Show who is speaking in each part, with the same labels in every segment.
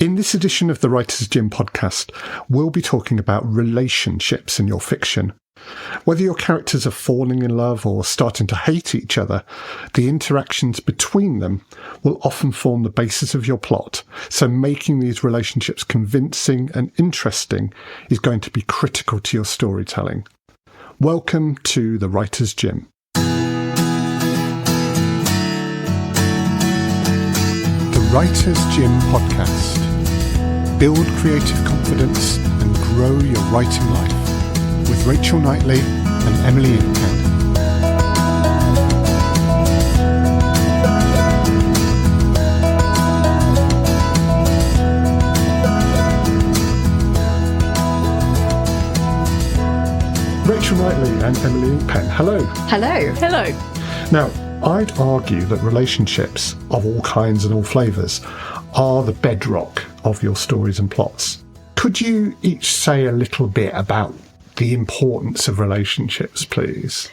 Speaker 1: In this edition of the Writer's Gym podcast, we'll be talking about relationships in your fiction. Whether your characters are falling in love or starting to hate each other, the interactions between them will often form the basis of your plot, so making these relationships convincing and interesting is going to be critical to your storytelling. Welcome to the Writer's Gym. The Writer's Gym podcast. Build creative confidence and grow your writing life. With Rachel Knightley and Emily Incan. Rachel Knightley and Emily Incan. Hello.
Speaker 2: Hello.
Speaker 3: Hello.
Speaker 1: Now, I'd argue that relationships of all kinds and all flavours are the bedrock of your stories and plots. Could you each say a little bit about the importance of relationships, please?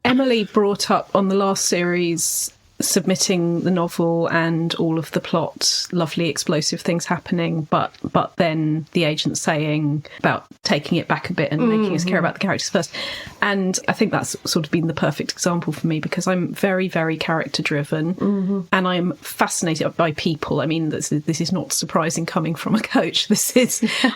Speaker 3: Emily brought up on the last series submitting the novel and all of the plot, lovely explosive things happening, but then the agent saying about taking it back a bit and making us care about the characters first. And I think that's sort of been the perfect example for me, because I'm very, very character driven and I'm fascinated by people. I mean, this is not surprising coming from a coach.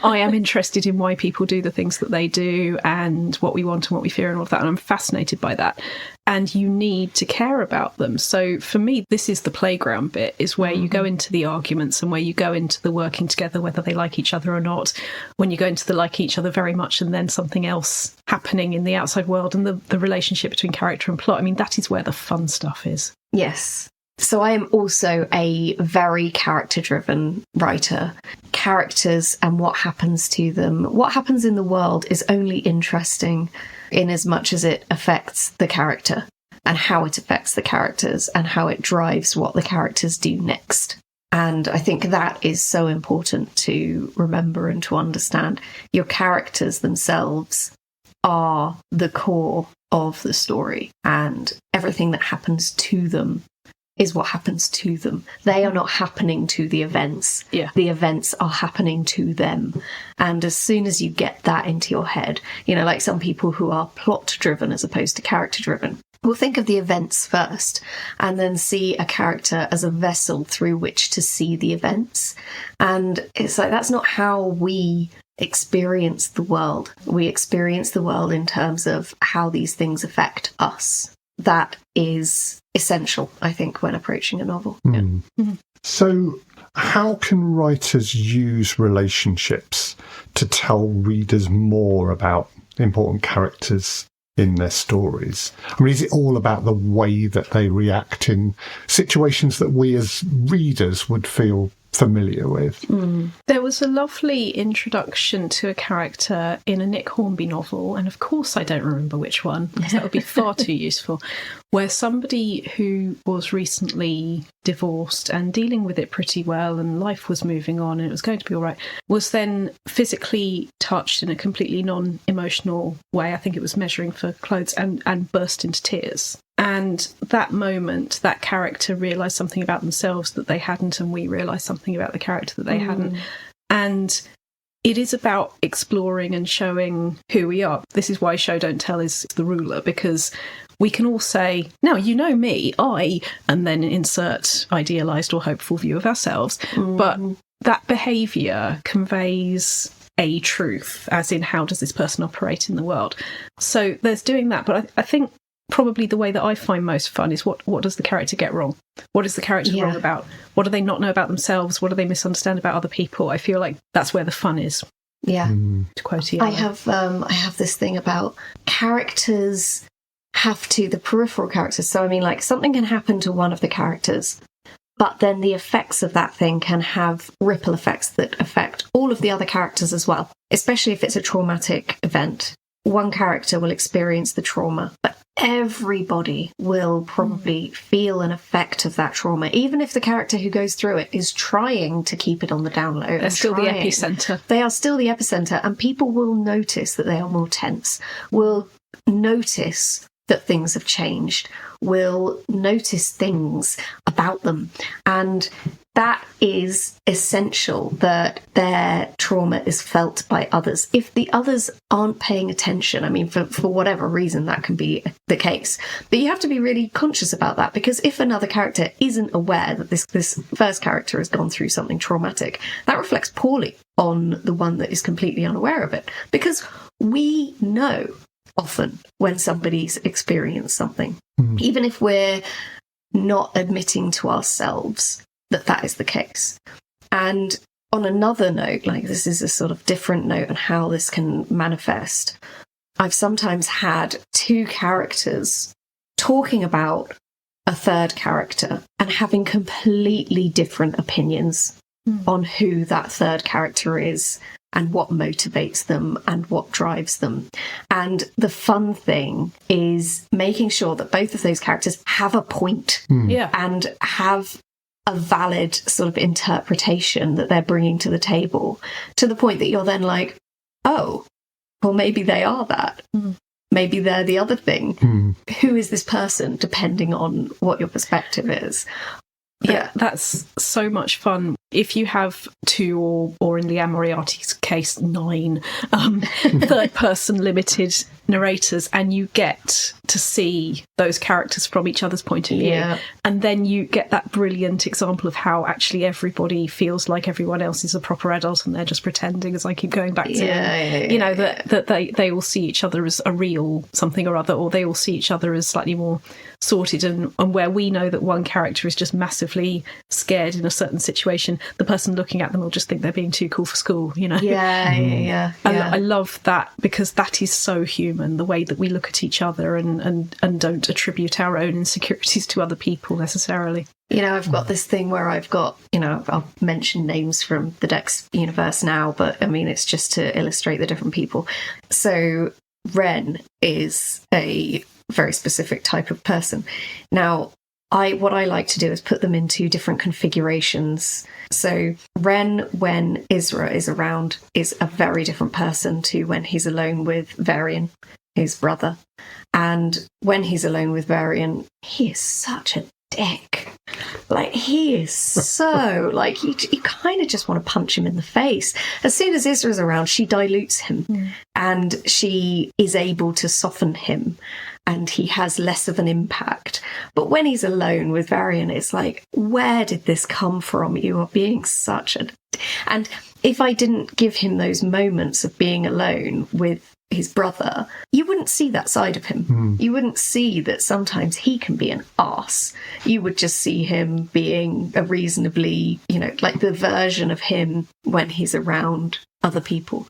Speaker 3: I am interested in why people do the things that they do and what we want and what we fear and all of that. And I'm fascinated by that. And you need to care about them. So for me, this is the playground bit, is where you go into the arguments and where you go into the working together, whether they like each other or not, when you go into the like each other very much and then something else happening in the outside world and the relationship between character and plot. I mean, that is where the fun stuff is.
Speaker 2: Yes. So I am also a very character-driven writer. Characters and what happens to them, what happens in the world is only interesting in as much as it affects the character and how it affects the characters and how it drives what the characters do next. And I think that is so important to remember and to understand. Your characters themselves are the core of the story, and everything that happens to them is what happens to them. They are not happening to the events.
Speaker 3: Yeah.
Speaker 2: The events are happening to them. And as soon as you get that into your head, like some people who are plot driven as opposed to character driven, will think of the events first and then see a character as a vessel through which to see the events. And it's like, that's not how we experience the world. We experience the world in terms of how these things affect us. That is essential, I think, when approaching a novel.
Speaker 1: So how can writers use relationships to tell readers more about important characters in their stories? I mean, is it all about the way that they react in situations that we as readers would feel familiar with?
Speaker 3: There was a lovely introduction to a character in a Nick Hornby novel, and of course I don't remember which one, because that would be far too useful, where somebody who was recently divorced and dealing with it pretty well and life was moving on and it was going to be all right, was then physically touched in a completely non-emotional way. I think it was measuring for clothes, and burst into tears. And that moment, that character realised something about themselves that they hadn't, and we realised something about the character that they hadn't. And it is about exploring and showing who we are. This is why show don't tell is the ruler, because we can all say, now, you know me, and then insert idealised or hopeful view of ourselves. But that behaviour conveys a truth, as in how does this person operate in the world. So there's doing that. But I think probably the way that I find most fun is what does the character get wrong? What is the character wrong about? What do they not know about themselves? What do they misunderstand about other people? I feel like that's where the fun is.
Speaker 2: Yeah.
Speaker 3: To quote Ian.
Speaker 2: I have this thing about characters the peripheral characters. So I mean, like, something can happen to one of the characters, but then the effects of that thing can have ripple effects that affect all of the other characters as well, especially if it's a traumatic event. One character will experience the trauma, but everybody will probably feel an effect of that trauma, even if the character who goes through it is trying to keep it on the down low.
Speaker 3: They're still the epicenter.
Speaker 2: They are still the epicenter, and people will notice that they are more tense, will notice that things have changed, will notice things about them. And that is essential, that their trauma is felt by others. If the others aren't paying attention, I mean, for whatever reason, that can be the case. But you have to be really conscious about that, because if another character isn't aware that this first character has gone through something traumatic, that reflects poorly on the one that is completely unaware of it. Because we know often when somebody's experienced something, even if we're not admitting to ourselves that is the case. And on another note, like this is a sort of different note on how this can manifest, I've sometimes had two characters talking about a third character and having completely different opinions on who that third character is and what motivates them and what drives them. And the fun thing is making sure that both of those characters have a point and have a valid sort of interpretation that they're bringing to the table, to the point that you're then like, oh, well, maybe they are that. Maybe they're the other thing. Who is this person, depending on what your perspective is? Yeah,
Speaker 3: that's so much fun. If you have two or in Liam Moriarty's case, 9 third-person limited narrators, and you get to see those characters from each other's point of view, and then you get that brilliant example of how actually everybody feels like everyone else is a proper adult and they're just pretending, as I keep going back to, that they all see each other as a real something or other, or they all see each other as slightly more sorted, and where we know that one character is just massively scared in a certain situation, the person looking at them will just think they're being too cool for school, I love that, because that is so human, the way that we look at each other and don't attribute our own insecurities to other people necessarily.
Speaker 2: I've got this thing where I've got, I'll mention names from the Dex universe now, but I mean, it's just to illustrate the different people. So Ren is a very specific type of person. Now, what I like to do is put them into different configurations. So Ren, when Isra is around, is a very different person to when he's alone with Varian, his brother. And when he's alone with Varian, he is such a dick. Like, he is so, like, you kind of just want to punch him in the face. As soon as Isra's around, she dilutes him and she is able to soften him, and he has less of an impact. But when he's alone with Varian, it's like, where did this come from? You are being such a... And if I didn't give him those moments of being alone with his brother, you wouldn't see that side of him. You wouldn't see that sometimes he can be an arse. You would just see him being a reasonably, like the version of him when he's around other people,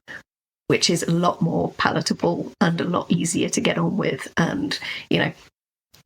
Speaker 2: which is a lot more palatable and a lot easier to get on with. And,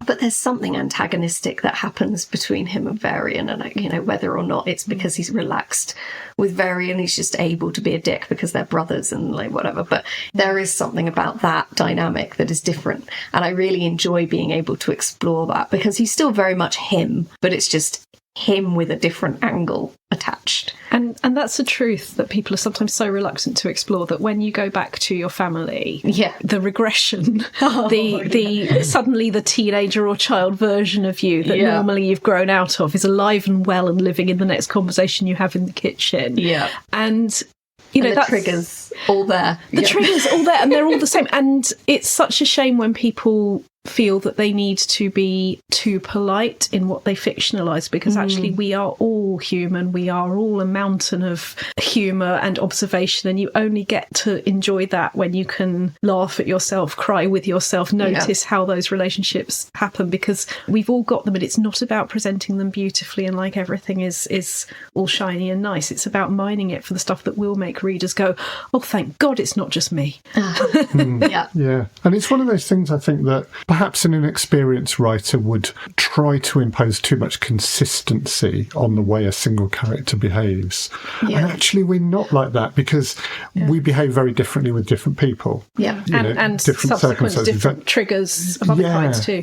Speaker 2: but there's something antagonistic that happens between him and Varian, and, whether or not it's because he's relaxed with Varian, he's just able to be a dick because they're brothers and like whatever. But there is something about that dynamic that is different. And I really enjoy being able to explore that, because he's still very much him, but it's just him with a different angle attached.
Speaker 3: And that's a truth that people are sometimes so reluctant to explore, that when you go back to your family, the regression, suddenly the teenager or child version of you that normally you've grown out of is alive and well and living in the next conversation you have in the kitchen. And the
Speaker 2: triggers all there.
Speaker 3: The triggers all there, and they're all the same. And it's such a shame when people feel that they need to be too polite in what they fictionalise, because actually we are all human. We are all a mountain of humour and observation, and you only get to enjoy that when you can laugh at yourself, cry with yourself, notice how those relationships happen, because we've all got them, and it's not about presenting them beautifully and like everything is all shiny and nice. It's about mining it for the stuff that will make readers go, oh, thank God it's not just me.
Speaker 1: Yeah. And it's one of those things, I think, that perhaps an inexperienced writer would try to impose too much consistency on the way a single character behaves. And actually we're not like that, because we behave very differently with different people.
Speaker 3: And
Speaker 1: different circumstances,
Speaker 3: different triggers of other kinds too.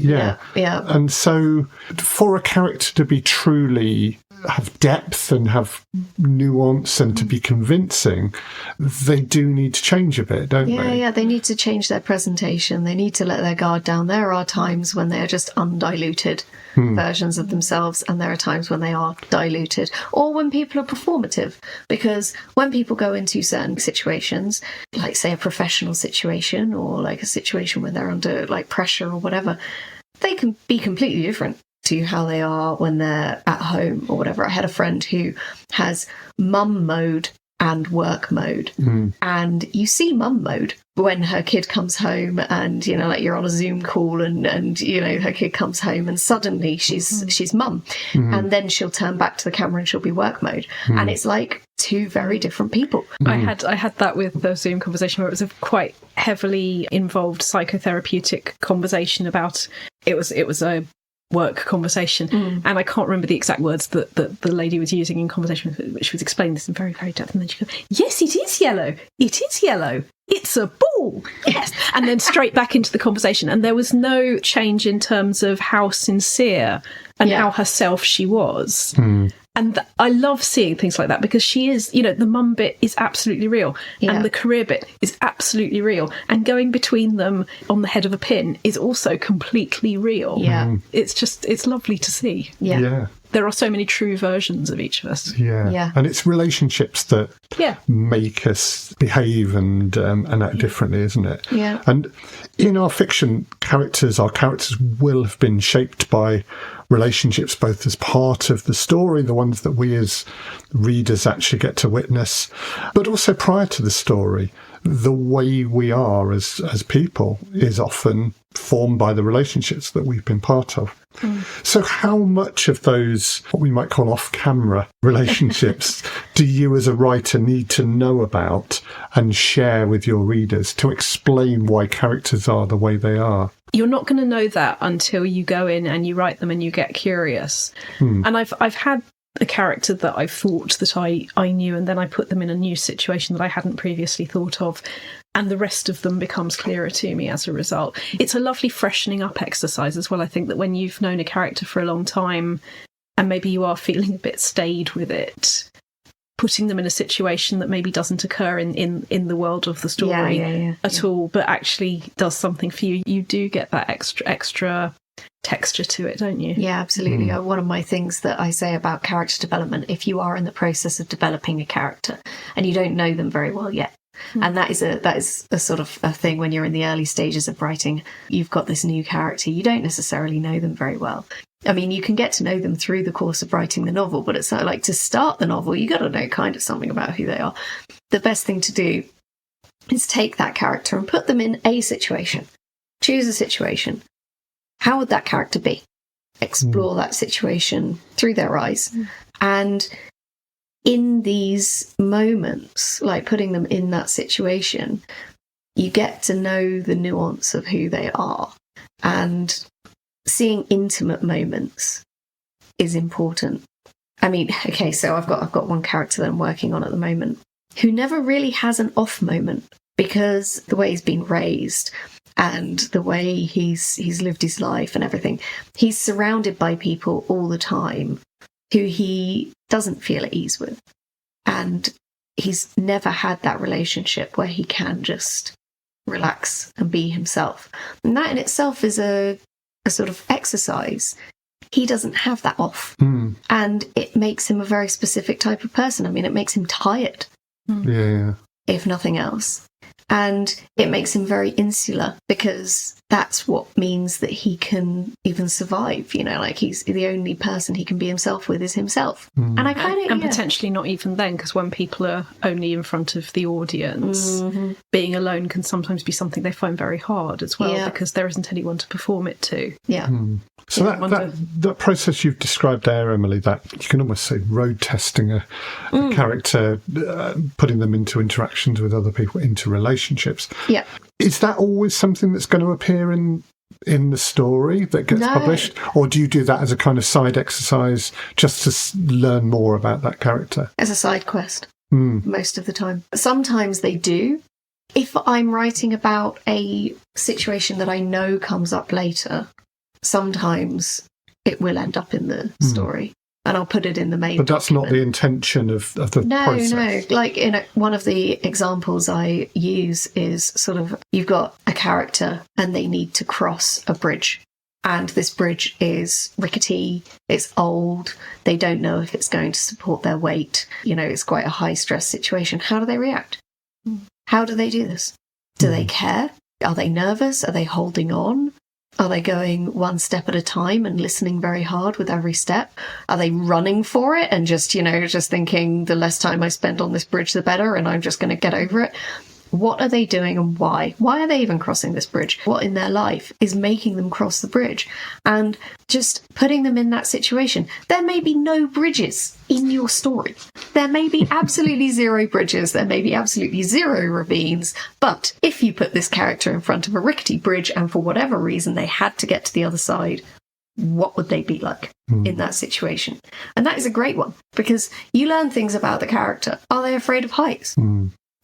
Speaker 1: And so for a character to be truly have depth and have nuance and to be convincing, they do need to change a bit, don't they?
Speaker 2: Yeah, they need to change their presentation. They need to let their guard down. There are times when they are just undiluted versions of themselves, and there are times when they are diluted, or when people are performative. Because when people go into certain situations, like say a professional situation or like a situation where they're under like pressure or whatever, they can be completely different to how they are when they're at home or whatever. I had a friend who has mum mode and work mode. And you see mum mode when her kid comes home and, you know, like you're on a Zoom call and you know, her kid comes home and suddenly she's mum. And then she'll turn back to the camera and she'll be work mode. And it's like two very different people.
Speaker 3: I had that with the Zoom conversation where it was a quite heavily involved psychotherapeutic conversation about, it was a work conversation, and I can't remember the exact words that the lady was using in conversation, which was explaining this in very, very depth, and then she goes, yes, it is yellow, it's a ball, yes, and then straight back into the conversation, and there was no change in terms of how sincere and how herself she was. And I love seeing things like that, because she is, you know, the mum bit is absolutely real, and the career bit is absolutely real, and going between them on the head of a pin is also completely real. It's lovely to see. There are so many true versions of each of us.
Speaker 1: And it's relationships that make us behave and act differently, isn't it? And in our fiction, our characters will have been shaped by relationships, both as part of the story, the ones that we as readers actually get to witness, but also prior to the story. The way we are as people is often formed by the relationships that we've been part of. So how much of those, what we might call off-camera relationships, do you as a writer need to know about and share with your readers to explain why characters are the way they are?
Speaker 3: You're not going to know that until you go in and you write them and you get curious. And I've had a character that I thought that I knew, and then I put them in a new situation that I hadn't previously thought of, and the rest of them becomes clearer to me as a result. It's a lovely freshening up exercise as well. I think that when you've known a character for a long time and maybe you are feeling a bit staid with it, putting them in a situation that maybe doesn't occur in the world of the story at all, but actually does something for you, you do get that extra texture to it, don't you?
Speaker 2: Yeah, absolutely. One of my things that I say about character development, if you are in the process of developing a character and you don't know them very well yet, and that is a sort of a thing when you're in the early stages of writing, you've got this new character, you don't necessarily know them very well. I mean, you can get to know them through the course of writing the novel, but it's like to start the novel, you got to know kind of something about who they are. The best thing to do is take that character and put them in a situation. Choose a situation. How would that character be? Explore that situation through their eyes. And in these moments, like putting them in that situation, you get to know the nuance of who they are. And seeing intimate moments is important. I mean, okay, so I've got one character that I'm working on at the moment who never really has an off moment, because the way he's been raised and the way he's lived his life and everything, he's surrounded by people all the time who he doesn't feel at ease with. And he's never had that relationship where he can just relax and be himself. And that in itself is a sort of exercise. He doesn't have that off. And it makes him a very specific type of person. I mean, it makes him tired. If nothing else. And it makes him very insular, because that's what means that he can even survive, you know, like he's the only person he can be himself with is himself. And I kind of... And
Speaker 3: potentially not even then, because when people are only in front of the audience, being alone can sometimes be something they find very hard as well, because there isn't anyone to perform it to.
Speaker 1: So that process you've described there, Emily, that you can almost say road testing a character, putting them into interactions with other people, into relationships. Is that always something that's going to appear in the story that gets published? Or do you do that as a kind of side exercise just to learn more about that character?
Speaker 2: As a side quest, most of the time. Sometimes they do. If I'm writing about a situation that I know comes up later, sometimes it will end up in the story. and I'll put it in the main
Speaker 1: But that's
Speaker 2: document.
Speaker 1: not the intention of the process.
Speaker 2: No. Like one of the examples I use is sort of, you've got a character and they need to cross a bridge. And this bridge is rickety, it's old, they don't know if it's going to support their weight. It's quite a high stress situation. How do they react? How do they do this? Do they care? Are they nervous? Are they holding on? Are they going one step at a time and listening very hard with every step? Are they running for it and just thinking the less time I spend on this bridge, the better, and I'm just going to get over it? What are they doing and why? Why are they even crossing this bridge? What in their life is making them cross the bridge? And just putting them in that situation. There may be no bridges in your story. There may be absolutely zero bridges. There may be absolutely zero ravines. But if you put this character in front of a rickety bridge and for whatever reason they had to get to the other side, what would they be like in that situation? And that is a great one because you learn things about the character. Are they afraid of heights?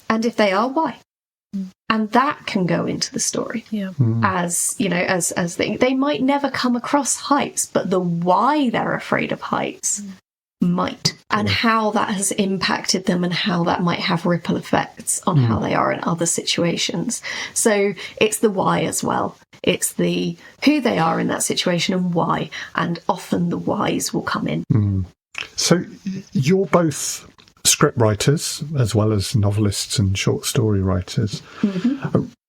Speaker 2: And if they are, why? And that can go into the story as they might never come across heights, but the why they're afraid of heights might, and how that has impacted them and how that might have ripple effects on how they are in other situations. So it's the why as well. It's the who they are in that situation and why, and often the whys will come in.
Speaker 1: So you're both script writers as well as novelists and short story writers.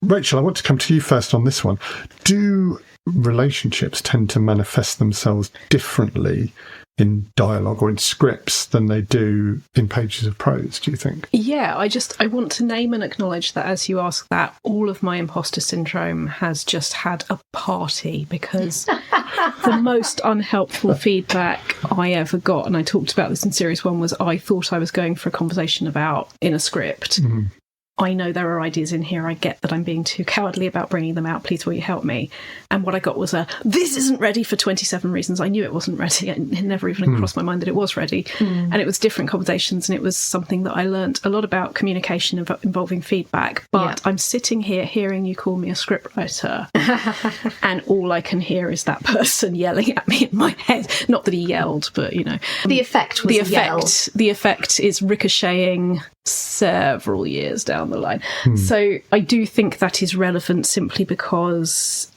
Speaker 1: Rachel, I want to come to you first on this one. Do relationships tend to manifest themselves differently in dialogue or in scripts than they do in pages of prose, do you think?
Speaker 3: Yeah, I want to name and acknowledge that as you ask that, all of my imposter syndrome has just had a party, because the most unhelpful feedback I ever got, and I talked about this in series 1, was I thought I was going for a conversation about in a script. I know there are ideas in here. I get that I'm being too cowardly about bringing them out. Please, will you help me? And what I got was this isn't ready for 27 reasons. I knew it wasn't ready. It never even crossed my mind that it was ready. And it was different conversations, and it was something that I learned a lot about communication involving feedback. But I'm sitting here hearing you call me a scriptwriter, and all I can hear is that person yelling at me in my head. Not that he yelled, but,
Speaker 2: The effect was
Speaker 3: the effect is ricocheting several years down the line. So I do think that is relevant simply because,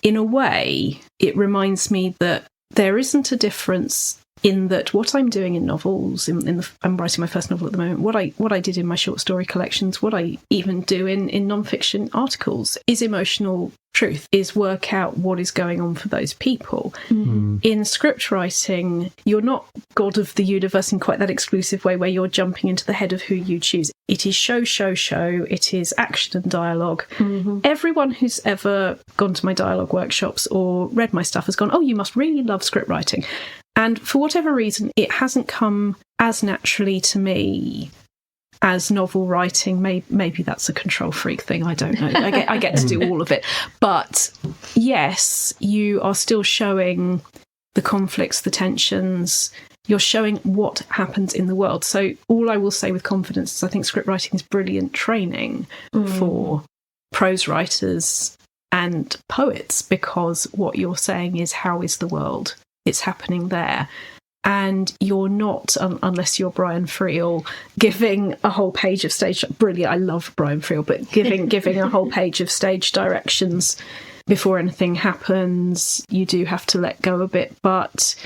Speaker 3: in a way, it reminds me that there isn't a difference in that what I'm doing in novels, I'm writing my first novel at the moment, what I did in my short story collections, what I even do in non-fiction articles is emotional truth, is work out what is going on for those people. In script writing, you're not God of the universe in quite that exclusive way where you're jumping into the head of who you choose. It is show. It is action and dialogue. Everyone who's ever gone to my dialogue workshops or read my stuff has gone, oh, you must really love script writing. And for whatever reason, it hasn't come as naturally to me as novel writing. Maybe that's a control freak thing. I don't know. I get to do all of it. But yes, you are still showing the conflicts, the tensions. You're showing what happens in the world. So all I will say with confidence is I think script writing is brilliant training for prose writers and poets, because what you're saying is, how is the world? It's happening there. And you're not, unless you're Brian Friel, giving a whole page of stage... Brilliant, I love Brian Friel, but giving a whole page of stage directions before anything happens. You do have to let go a bit. But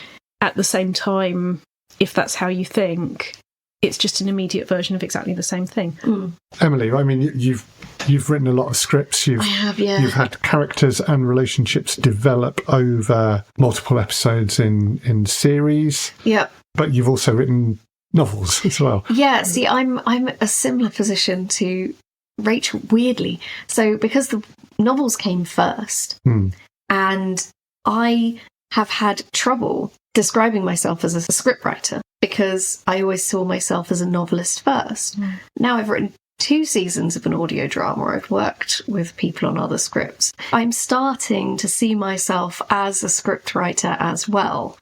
Speaker 3: at the same time, if that's how you think, it's just an immediate version of exactly the same thing.
Speaker 1: Emily, I mean, you've written a lot of scripts.
Speaker 2: I have, yeah.
Speaker 1: You've had characters and relationships develop over multiple episodes in series.
Speaker 2: Yeah.
Speaker 1: But you've also written novels as well.
Speaker 2: Yeah, see, I'm a similar position to Rachel, weirdly. So because the novels came first, and I have had trouble describing myself as a scriptwriter because I always saw myself as a novelist first. Now I've written 2 seasons of an audio drama. I've worked with people on other scripts. I'm starting to see myself as a scriptwriter as well.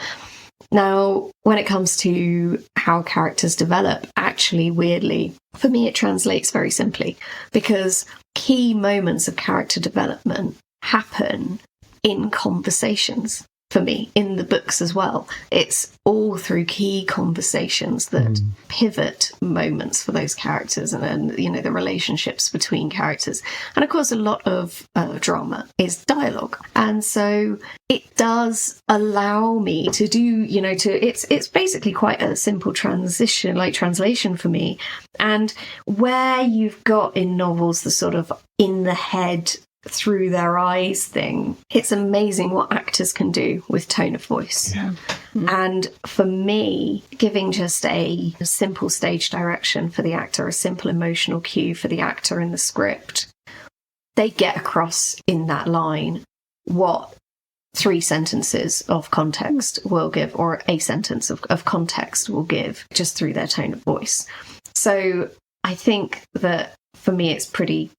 Speaker 2: Now, when it comes to how characters develop, actually, weirdly, for me, it translates very simply, because key moments of character development happen in conversations. for me in the books as well. It's all through key conversations that pivot moments for those characters, and then, you know, the relationships between characters. And of course, a lot of drama is dialogue. And so it does allow me to do, you know, it's basically quite a simple translation for me. And where you've got in novels the sort of in the head through their eyes thing, it's amazing what actors can do with tone of voice.
Speaker 1: Yeah.
Speaker 2: And for me, giving just a simple stage direction for the actor, a simple emotional cue for the actor in the script, they get across in that line what 3 sentences of context will give, or a sentence of context will give, just through their tone of voice. So I think that for me, it's pretty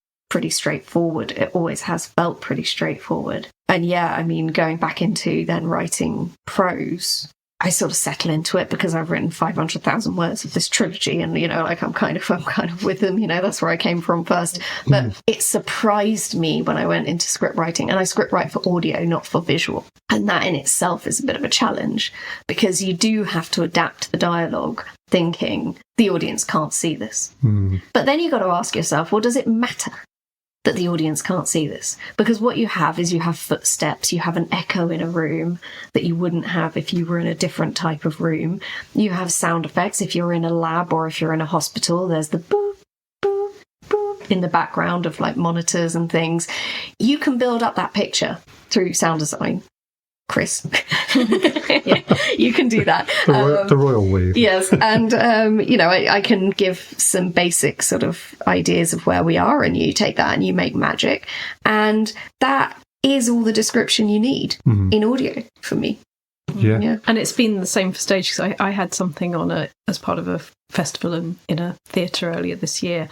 Speaker 2: straightforward. It always has felt pretty straightforward. And yeah, I mean, going back into then writing prose, I sort of settle into it because I've written 500,000 words of this trilogy, and, you know, like I'm kind of with them, you know, that's where I came from first. But it surprised me when I went into script writing, and I script write for audio, not for visual. And that in itself is a bit of a challenge, because you do have to adapt the dialogue thinking the audience can't see this. But then you've got to ask yourself, well, does it matter that the audience can't see this? Because what you have is you have footsteps, you have an echo in a room that you wouldn't have if you were in a different type of room. You have sound effects. If you're in a lab or if you're in a hospital, there's the boop, boop, boop in the background of like monitors and things. You can build up that picture through sound design. Chris. Yeah, you can do that.
Speaker 1: The royal we.
Speaker 2: Yes, and you know, I can give some basic sort of ideas of where we are, and you take that and you make magic, and that is all the description you need in audio for me.
Speaker 1: Yeah.
Speaker 3: And it's been the same for stage, because I had something on as part of a festival in a theatre earlier this year,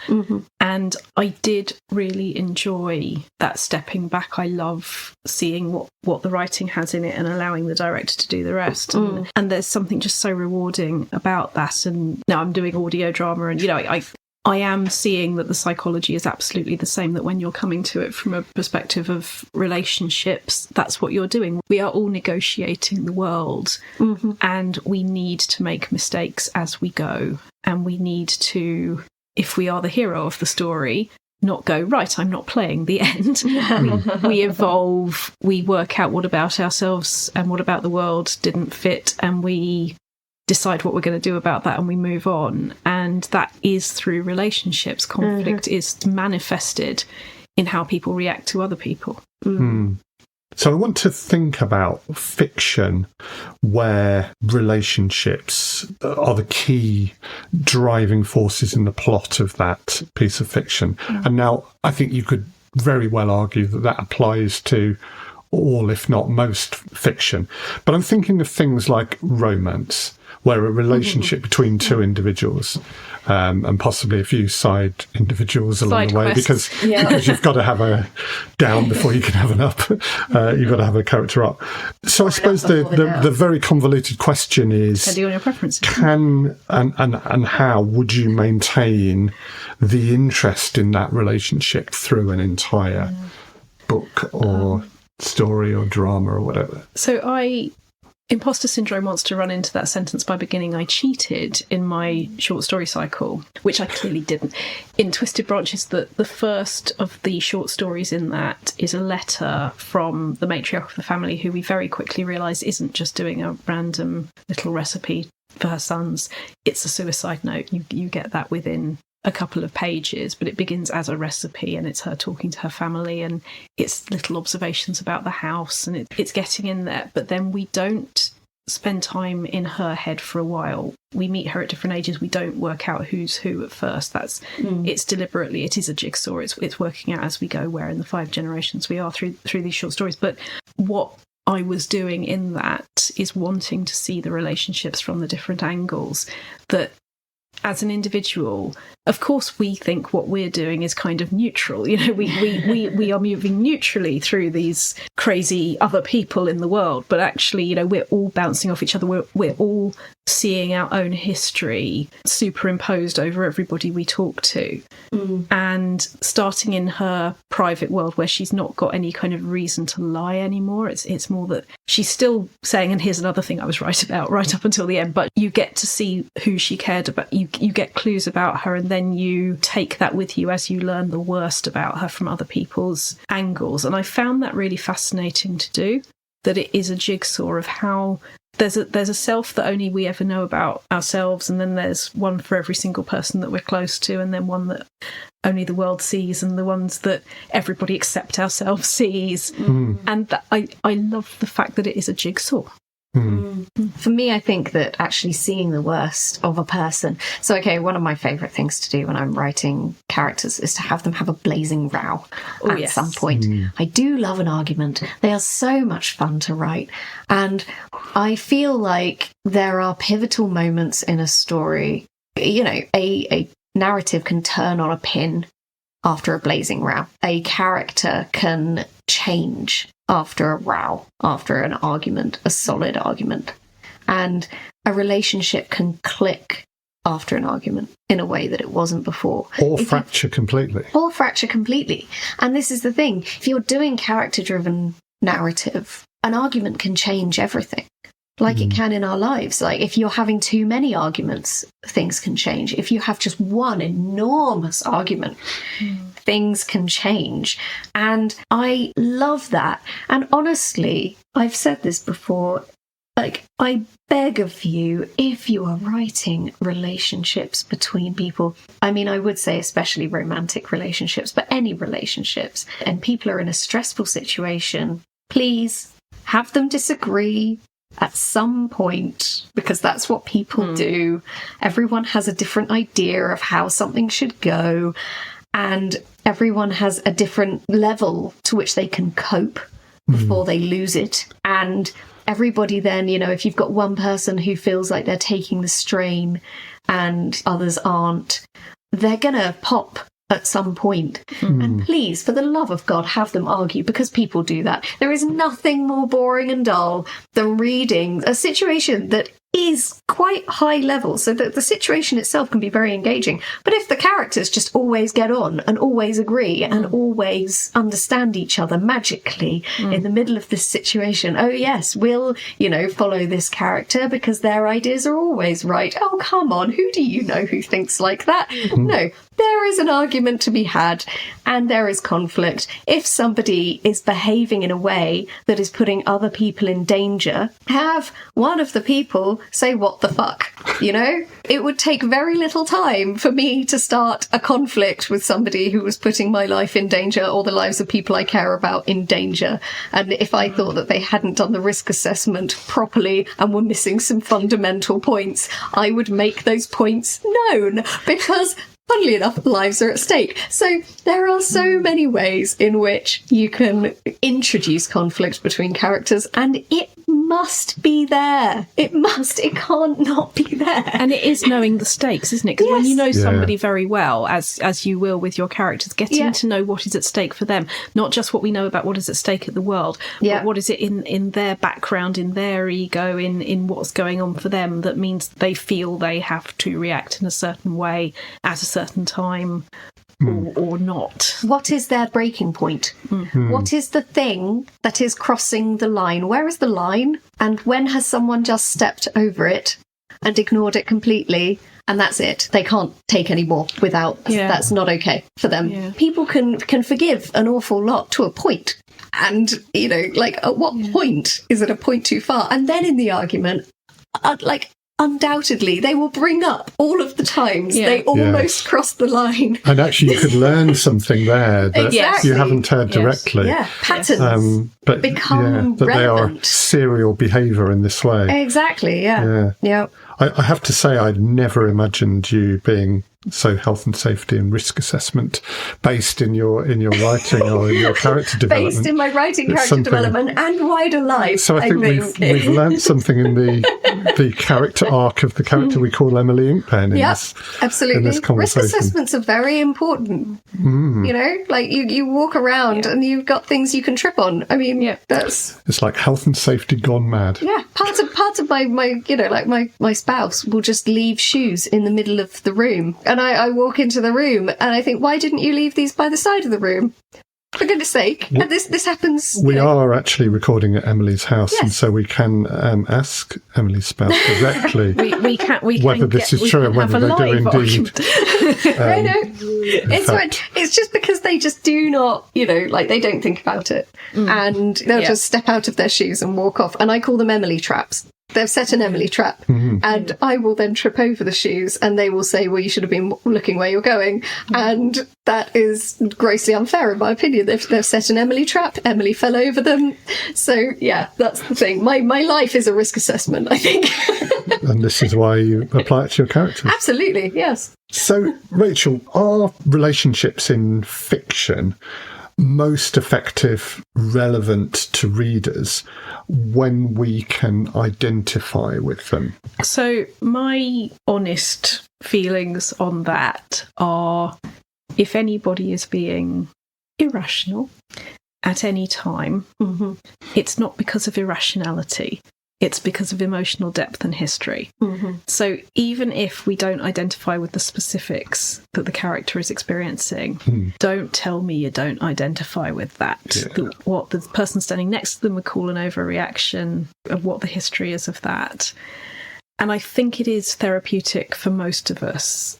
Speaker 3: and I did really enjoy that stepping back. I love seeing what the writing has in it and allowing the director to do the rest, and there's something just so rewarding about that. And now I'm doing audio drama, and, you know, I am seeing that the psychology is absolutely the same, that when you're coming to it from a perspective of relationships, that's what you're doing. We are all negotiating the world, and we need to make mistakes as we go. And we need to, if we are the hero of the story, not go, right, I'm not playing, the end. We evolve, we work out what about ourselves and what about the world didn't fit, and we decide what we're going to do about that, and we move on. And that is through relationships. Conflict is manifested in how people react to other people.
Speaker 1: So I want to think about fiction where relationships are the key driving forces in the plot of that piece of fiction. And now I think you could very well argue that applies to all, if not most, fiction. But I'm thinking of things like romance, where a relationship between two individuals, and possibly a few side individuals along the way, because you've got to have a down before you can have an up. You've got to have a character up. So I suppose the very convoluted question is,
Speaker 3: depending on your preferences,
Speaker 1: can and how would you maintain the interest in that relationship through an entire book or story or drama or whatever?
Speaker 3: So Imposter syndrome wants to run into that sentence by beginning I cheated in my short story cycle, which I clearly didn't. In Twisted Branches, the first of the short stories in that is a letter from the matriarch of the family, who we very quickly realise isn't just doing a random little recipe for her sons. It's a suicide note. You get that within a couple of pages, but it begins as a recipe, and it's her talking to her family, and it's little observations about the house, and it's getting in there. But then we don't spend time in her head for a while. We meet her at different ages. We don't work out who's who at first. It's deliberately, it is a jigsaw. It's working out as we go where in the 5 generations we are through these short stories. But what I was doing in that is wanting to see the relationships from the different angles, that as an individual, of course, we think what we're doing is kind of neutral. You know, we are moving neutrally through these crazy other people in the world, but actually, you know, we're all bouncing off each other. We're all seeing our own history superimposed over everybody we talk to. And starting in her private world where she's not got any kind of reason to lie anymore, it's more that she's still saying, and here's another thing I was right about right up until the end, but you get to see who she cared about. You get clues about her, and then you take that with you as you learn the worst about her from other people's angles. And I found that really fascinating to do, that it is a jigsaw of how there's a self that only we ever know about ourselves, and then there's one for every single person that we're close to, and then one that only the world sees, and the ones that everybody except ourselves sees. And that, I love the fact that it is a jigsaw.
Speaker 2: For me, I think that actually seeing the worst of a person. So, okay, one of my favourite things to do when I'm writing characters is to have them have a blazing row at some point. I do love an argument. They are so much fun to write. And I feel like there are pivotal moments in a story. You know, a narrative can turn on a pin after a blazing row. A character can change after a row, after an argument, a solid argument. And a relationship can click after an argument in a way that it wasn't before.
Speaker 1: Or fracture completely.
Speaker 2: And this is the thing. If you're doing character-driven narrative, an argument can change everything. Like it can in our lives. Like if you're having too many arguments, things can change. If you have just one enormous argument, things can change. And I love that. And honestly, I've said this before, like I beg of you, if you are writing relationships between people, I mean, I would say especially romantic relationships, but any relationships, and people are in a stressful situation, please have them disagree at some point, because that's what people do. Everyone has a different idea of how something should go, and everyone has a different level to which they can cope before they lose it. And everybody then, you know, if you've got one person who feels like they're taking the strain and others aren't, they're gonna pop at some point. And please, for the love of God, have them argue, because people do that. There is nothing more boring and dull than reading a situation that is quite high level, so that the situation itself can be very engaging. But if the characters just always get on and always agree and always understand each other magically in the middle of this situation, oh yes, we'll, you know, follow this character because their ideas are always right. Oh, come on, who do you know who thinks like that? No, there is an argument to be had, and there is conflict. If somebody is behaving in a way that is putting other people in danger, have one of the people say, what the fuck? You know, it would take very little time for me to start a conflict with somebody who was putting my life in danger, or the lives of people I care about in danger. And if I thought that they hadn't done the risk assessment properly and were missing some fundamental points, I would make those points known, because funnily enough, lives are at stake. So there are so many ways in which you can introduce conflict between characters, and it must be there. It can't not be there.
Speaker 3: And it is knowing the stakes, isn't it? Because when you know somebody very well, as you will with your characters, getting to know what is at stake for them, not just what we know about what is at stake at the world, but what is it in their background, in their ego, in what's going on for them, that means they feel they have to react in a certain way at a certain time. Or not.
Speaker 2: What is their breaking point? What is the thing that is crossing the line? Where is the line? And when has someone just stepped over it and ignored it completely? And that's it. They can't take any more without. That's not okay for them. People can forgive an awful lot to a point. And, you know, like, at what point is it a point too far? And then in the argument, undoubtedly, they will bring up all of the times they almost crossed the line.
Speaker 1: And actually, you could learn something there that you haven't heard directly.
Speaker 2: Patterns
Speaker 1: but
Speaker 2: become
Speaker 1: that
Speaker 2: relevant.
Speaker 1: They are serial behaviour in this way.
Speaker 2: Exactly, yeah.
Speaker 1: I have to say, I'd never imagined you being So health and safety and risk assessment based in your writing or in your character development.
Speaker 2: Based in my writing, character development and wider life.
Speaker 1: So I think we've learned something in the character arc of the character we call Emily Inkpen in
Speaker 2: absolutely.
Speaker 1: In this conversation.
Speaker 2: Risk assessments are very important. You know, like you walk around and you've got things you can trip on. I mean, it's
Speaker 1: like health and safety gone mad.
Speaker 2: Yeah, part of my you know, like my spouse will just leave shoes in the middle of the room, and I walk into the room and I think, why didn't you leave these by the side of the room? For goodness sake. And this happens.
Speaker 1: We are actually recording at Emily's house, and so we can ask Emily's spouse directly whether this is true and whether they do indeed.
Speaker 2: No. It's just because they just do not, you know, like they don't think about it. And they'll just step out of their shoes and walk off. And I call them Emily traps. They've set an Emily trap, and I will then trip over the shoes, and they will say, well, you should have been looking where you're going. And that is grossly unfair, in my opinion. They've set an Emily trap. Emily fell over them. So, yeah, that's the thing. My life is a risk assessment, I think.
Speaker 1: And this is why you apply it to your characters.
Speaker 2: Absolutely, yes.
Speaker 1: So, Rachel, are relationships in fiction most effective, relevant to readers when we can identify with them?
Speaker 3: So my honest feelings on that are, if anybody is being irrational at any time, it's not because of irrationality. It's because of emotional depth and history. So even if we don't identify with the specifics that the character is experiencing, don't tell me you don't identify with that. What the person standing next to them would call an overreaction, of what the history is of that. And I think it is therapeutic for most of us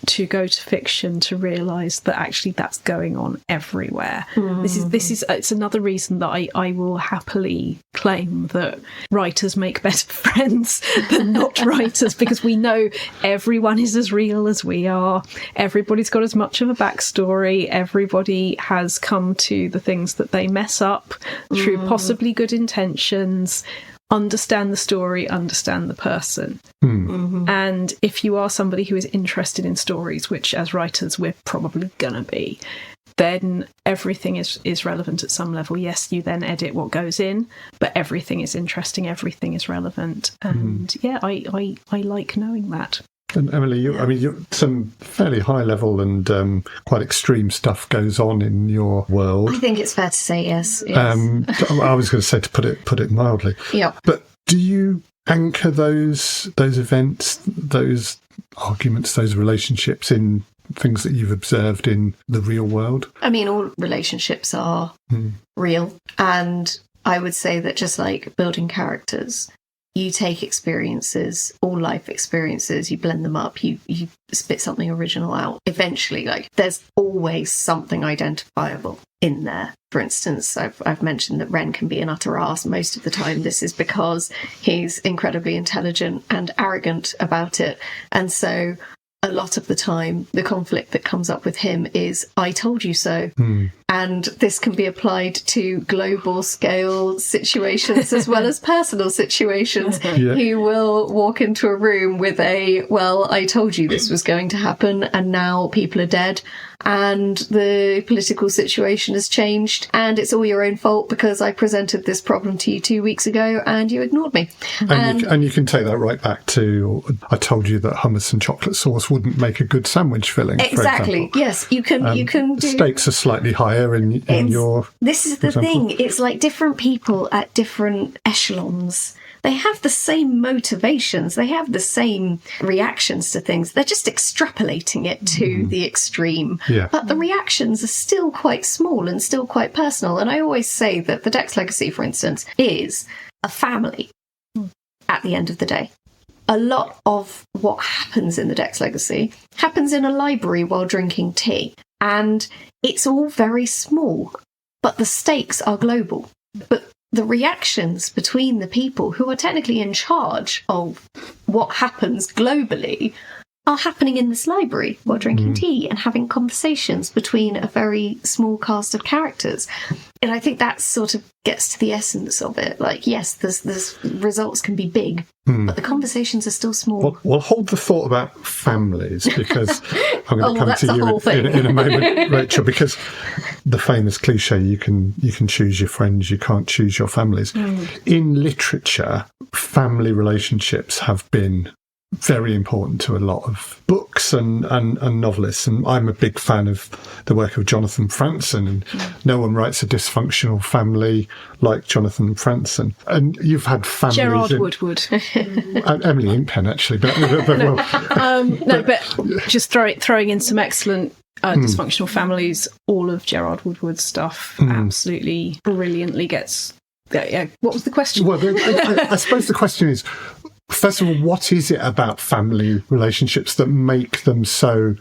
Speaker 3: to go to fiction to realise that actually that's going on everywhere. It's another reason that I will happily claim that writers make better friends than not writers, because we know everyone is as real as we are. Everybody's got as much of a backstory. Everybody has come to the things that they mess up through possibly good intentions. Understand the story, understand the person. And if you are somebody who is interested in stories, which as writers we're probably gonna be, then everything is relevant at some level. Yes, you then edit what goes in, but everything is interesting, everything is relevant. And I like knowing that.
Speaker 1: And Emily, you some fairly high level and quite extreme stuff goes on in your world.
Speaker 2: I think it's fair to say yes.
Speaker 1: I was going to say, to put it mildly.
Speaker 2: Yeah.
Speaker 1: But do you anchor those events, those arguments, those relationships in things that you've observed in the real world? I
Speaker 2: mean, all relationships are real, and I would say that just like building characters, you take experiences, all life experiences, you blend them up, you spit something original out. Eventually, like, there's always something identifiable in there. For instance, I've mentioned that Ren can be an utter arse most of the time. This is because he's incredibly intelligent and arrogant about it. And so a lot of the time, the conflict that comes up with him is, I told you so. And this can be applied to global scale situations as well as personal situations. He will walk into a room with I told you this was going to happen, and now people are dead, and the political situation has changed, and it's all your own fault because I presented this problem to you 2 weeks ago and you ignored me.
Speaker 1: And you can take that right back to, I told you that hummus and chocolate sauce wouldn't make a good sandwich filling.
Speaker 2: Exactly. Yes, you can do.
Speaker 1: Stakes are slightly higher in your.
Speaker 2: This is the thing. It's like different people at different echelons. They have the same motivations. They have the same reactions to things. They're just extrapolating it to the extreme.
Speaker 1: Yeah.
Speaker 2: But the reactions are still quite small and still quite personal. And I always say that the Dex Legacy, for instance, is a family at the end of the day. A lot of what happens in the Dex Legacy happens in a library while drinking tea. And it's all very small, but the stakes are global. But the reactions between the people who are technically in charge of what happens globally are happening in this library while drinking tea and having conversations between a very small cast of characters. And I think that sort of gets to the essence of it. Like, yes, there's results can be big, but the conversations are still small.
Speaker 1: Well, hold the thought about families, because I'm going to come to you in a moment, Rachel, because the famous cliche, you can choose your friends, you can't choose your families. In literature, family relationships have been very important to a lot of books and novelists, and I'm a big fan of the work of Jonathan Franzen, and no one writes a dysfunctional family like Jonathan Franzen. And you've had families
Speaker 3: Gerard Woodward
Speaker 1: and Emily Inkpen, actually, but
Speaker 3: just throwing in some excellent dysfunctional families. All of Gerard Woodward's stuff absolutely brilliantly gets. Yeah. What was the question?
Speaker 1: Well, I suppose the question is, first of all, what is it about family relationships that make them so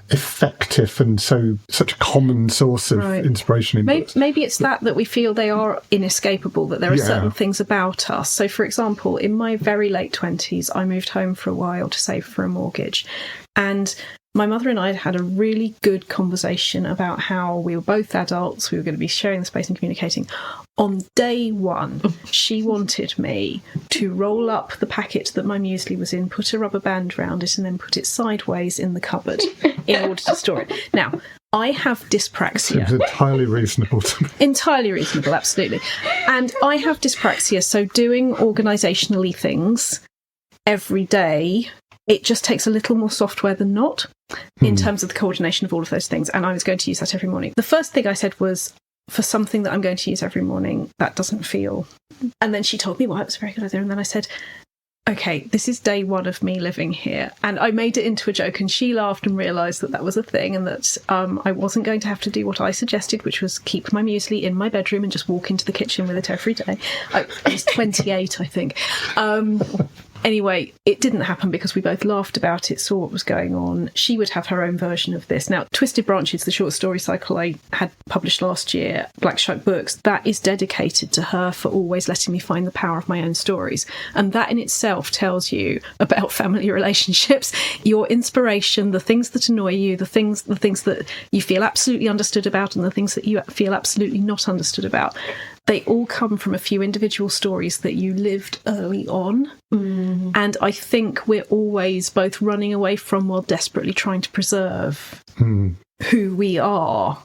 Speaker 1: effective and such a common source of inspiration in books?
Speaker 3: Maybe it's that we feel they are inescapable, that there are certain things about us. So, for example, in my very late 20s, I moved home for a while to save for a mortgage. And my mother and I had a really good conversation about how we were both adults, we were going to be sharing the space and communicating. On day one, she wanted me to roll up the packet that my muesli was in, put a rubber band around it, and then put it sideways in the cupboard in order to store it. Now, I have dyspraxia.
Speaker 1: Seems entirely reasonable to me.
Speaker 3: Entirely reasonable, absolutely. And I have dyspraxia, so doing organisationally things every day, it just takes a little more software than not in terms of the coordination of all of those things. And I was going to use that every morning. The first thing I said was, for something that I'm going to use every morning, that doesn't feel... And then she told me why it was a very good idea. And then I said, okay, this is day one of me living here. And I made it into a joke, and she laughed and realised that was a thing, and that I wasn't going to have to do what I suggested, which was keep my muesli in my bedroom and just walk into the kitchen with it every day. I was 28, I think. Anyway, it didn't happen because we both laughed about it, saw what was going on. She would have her own version of this. Now, Twisted Branches, the short story cycle I had published last year, Black Shark Books, that is dedicated to her for always letting me find the power of my own stories. And that in itself tells you about family relationships, your inspiration, the things that annoy you, the things that you feel absolutely understood about, and the things that you feel absolutely not understood about. They all come from a few individual stories that you lived early on. And I think we're always both running away from while desperately trying to preserve who we are.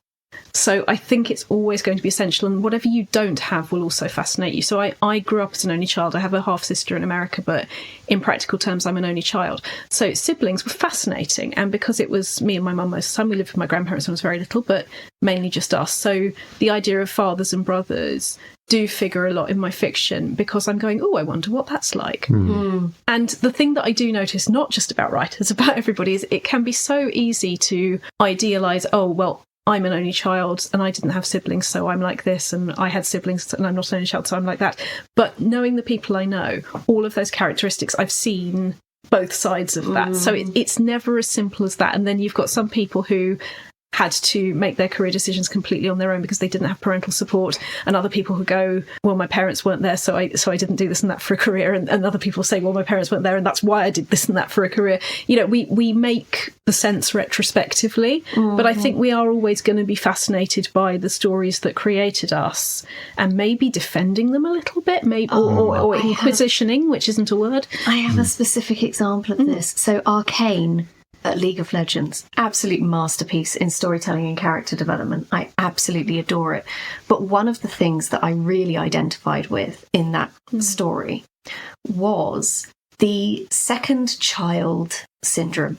Speaker 3: So I think it's always going to be essential, and whatever you don't have will also fascinate you. So I grew up as an only child. I have a half-sister in America, but in practical terms, I'm an only child. So siblings were fascinating, and because it was me and my mum most of the time, we lived with my grandparents when I was very little, but mainly just us. So the idea of fathers and brothers do figure a lot in my fiction, because I'm going, I wonder what that's like. And the thing that I do notice, not just about writers, about everybody, is it can be so easy to idealise, I'm an only child and I didn't have siblings, so I'm like this, and I had siblings and I'm not an only child, so I'm like that. But knowing the people I know, all of those characteristics, I've seen both sides of that. So it's never as simple as that. And then you've got some people who had to make their career decisions completely on their own because they didn't have parental support, and other people who go, well, my parents weren't there, so I didn't do this and that for a career, and other people say, well, my parents weren't there and that's why I did this and that for a career. You know, we make the sense retrospectively, but I think we are always going to be fascinated by the stories that created us, and maybe defending them a little bit, maybe or inquisitioning, which isn't a word.
Speaker 2: I have a specific example of this. So Arcane at League of Legends, absolute masterpiece in storytelling and character development. I absolutely adore it. But one of the things that I really identified with in that story was the second child syndrome.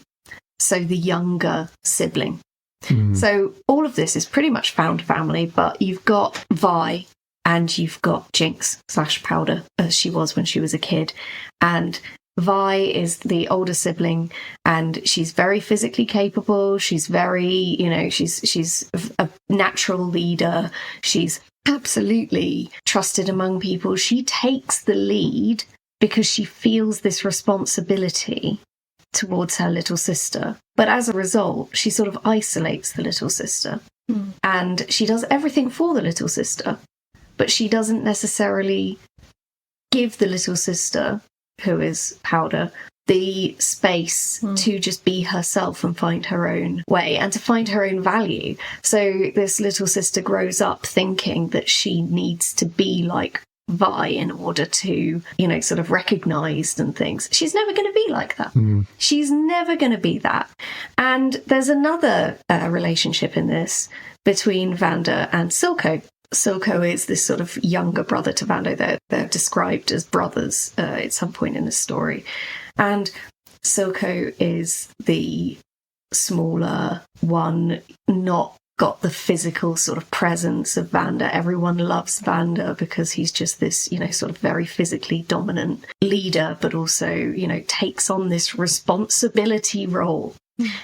Speaker 2: So the younger sibling. So all of this is pretty much found family, but you've got Vi and you've got Jinx / Powder, as she was when she was a kid. And Vi is the older sibling, and she's very physically capable. She's very, she's a natural leader. She's absolutely trusted among people. She takes the lead because she feels this responsibility towards her little sister. But as a result, she sort of isolates the little sister. And she does everything for the little sister, but she doesn't necessarily give the little sister, who is Powder, the space to just be herself and find her own way and to find her own value. So this little sister grows up thinking that she needs to be like Vi in order to, sort of recognised and things. She's never going to be like that. She's never going to be that. And there's another relationship in this between Vanda and Silco. Silco is this sort of younger brother to Vanda. They're described as brothers at some point in the story. And Silco is the smaller one, not got the physical sort of presence of Vanda. Everyone loves Vanda because he's just this, sort of very physically dominant leader, but also, takes on this responsibility role.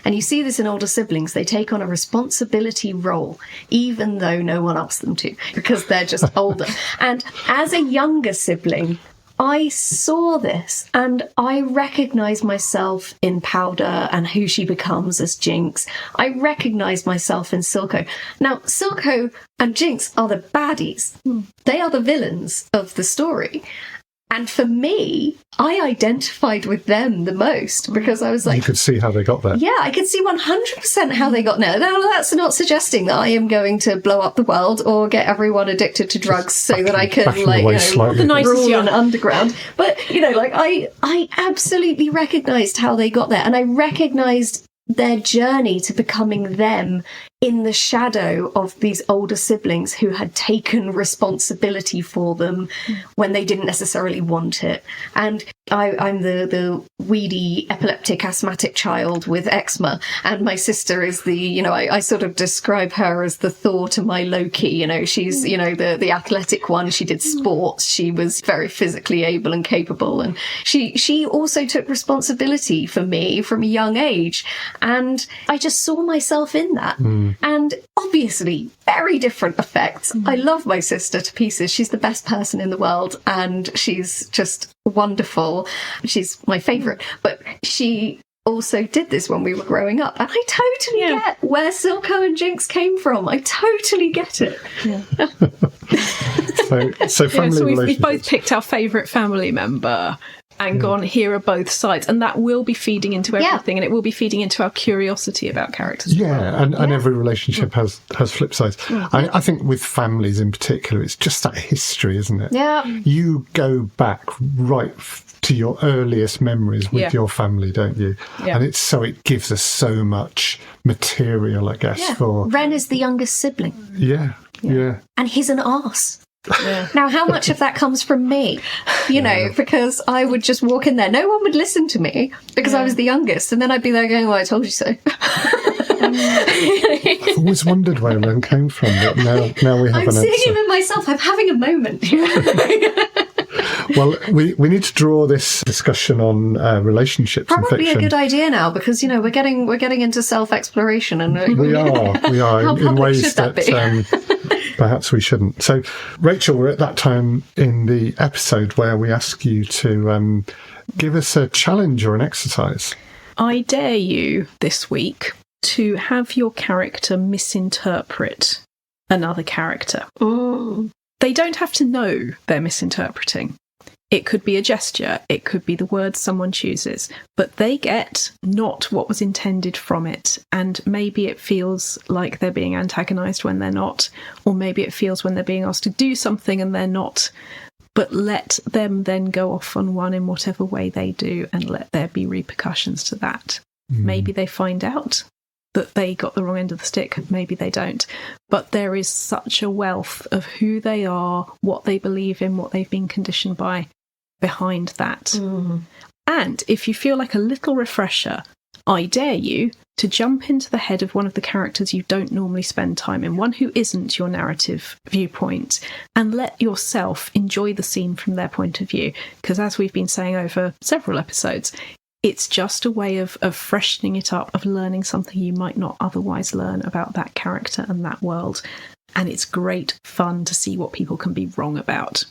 Speaker 2: And you see this in older siblings. They take on a responsibility role, even though no one asks them to, because they're just older. And as a younger sibling, I saw this and I recognised myself in Powder and who she becomes as Jinx. I recognised myself in Silco. Now, Silco and Jinx are the baddies. They are the villains of the story. And for me, I identified with them the most because I was like...
Speaker 1: You could see how they got there.
Speaker 2: Yeah, I could see 100% how they got there. Now, that's not suggesting that I am going to blow up the world or get everyone addicted to drugs so that I can, rule an underground. But, I absolutely recognised how they got there. And I recognised their journey to becoming them in the shadow of these older siblings who had taken responsibility for them when they didn't necessarily want it. And I'm the weedy, epileptic, asthmatic child with eczema, and my sister is the, I sort of describe her as the Thor to my Loki. She's, the athletic one. She did sports. She was very physically able and capable, and she also took responsibility for me from a young age, and I just saw myself in that. And obviously, very different effects. I love my sister to pieces. She's the best person in the world, and she's just wonderful. She's my favourite. But she also did this when we were growing up. And I totally get where Silco and Jinx came from. I totally get it. Yeah.
Speaker 1: So family relationships.
Speaker 3: We've both picked our favourite family member and gone, here are both sides. And that will be feeding into everything, and it will be feeding into our curiosity about characters.
Speaker 1: And every relationship has flip sides. I think with families in particular, it's just that history, isn't it?
Speaker 2: Yeah.
Speaker 1: You go back right to your earliest memories with your family, don't you? Yeah. And it gives us so much material, I guess, for...
Speaker 2: Ren is the youngest sibling.
Speaker 1: Yeah.
Speaker 2: And he's an arse. Yeah. Now, how much of that comes from me? Because I would just walk in there. No one would listen to me because I was the youngest. And then I'd be there going, well, I told you so.
Speaker 1: I've always wondered where Ren came from, but now we have an answer.
Speaker 2: I'm seeing him in myself. I'm having a moment.
Speaker 1: Well, we need to draw this discussion on relationships and fiction.
Speaker 2: Probably a good idea now because we're getting into self-exploration, and
Speaker 1: we are in ways that perhaps we shouldn't. So, Rachel, we're at that time in the episode where we ask you to give us a challenge or an exercise.
Speaker 3: I dare you this week to have your character misinterpret another character.
Speaker 2: Oh.
Speaker 3: They don't have to know they're misinterpreting. It could be a gesture, it could be the words someone chooses, but they get not what was intended from it, and maybe it feels like they're being antagonised when they're not, or maybe it feels when they're being asked to do something and they're not, but let them then go off on one in whatever way they do and let there be repercussions to that. Maybe they find out that they got the wrong end of the stick, maybe they don't. But there is such a wealth of who they are, what they believe in, what they've been conditioned by behind that. And if you feel like a little refresher, I dare you to jump into the head of one of the characters you don't normally spend time in, one who isn't your narrative viewpoint, and let yourself enjoy the scene from their point of view. Because as we've been saying over several episodes, it's just a way of freshening it up, of learning something you might not otherwise learn about that character and that world. And it's great fun to see what people can be wrong about.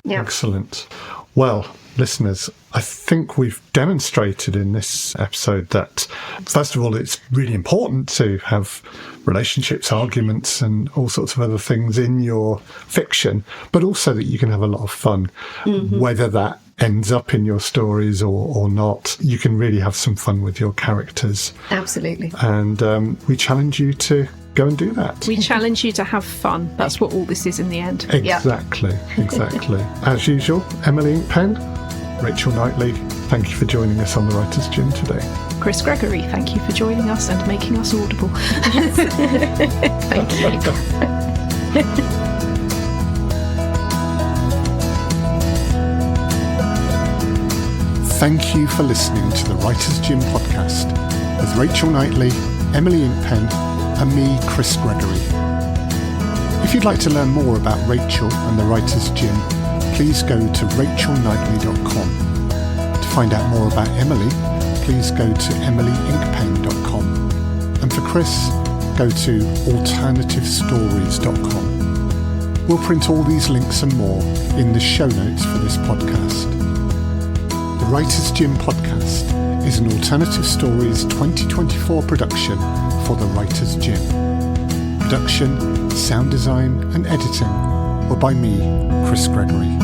Speaker 1: Excellent. Well, listeners, I think we've demonstrated in this episode that, first of all, it's really important to have relationships, arguments, and all sorts of other things in your fiction, but also that you can have a lot of fun, whether that ends up in your stories or not. You can really have some fun with your characters.
Speaker 2: Absolutely.
Speaker 1: And we challenge you to go and do that.
Speaker 3: We challenge you to have fun. That's what all this is in the end.
Speaker 1: Exactly. As usual, Emily Inkpen, Rachel Knightley, thank you for joining us on the Writers' Gym today.
Speaker 3: Chris Gregory, thank you for joining us and making us audible.
Speaker 2: Thank you.
Speaker 1: Thank you for listening to the Writers' Gym podcast with Rachel Knightley, Emily Inkpen, and me, Chris Gregory. If you'd like to learn more about Rachel and the Writers' Gym, please go to rachelknightley.com. To find out more about Emily, please go to emilyinkpen.com. And for Chris, go to alternativestories.com. We'll print all these links and more in the show notes for this podcast. The Writers' Gym podcast is an Alternative Stories 2024 production for the Writers' Gym. Production, sound design and editing were by me, Chris Gregory.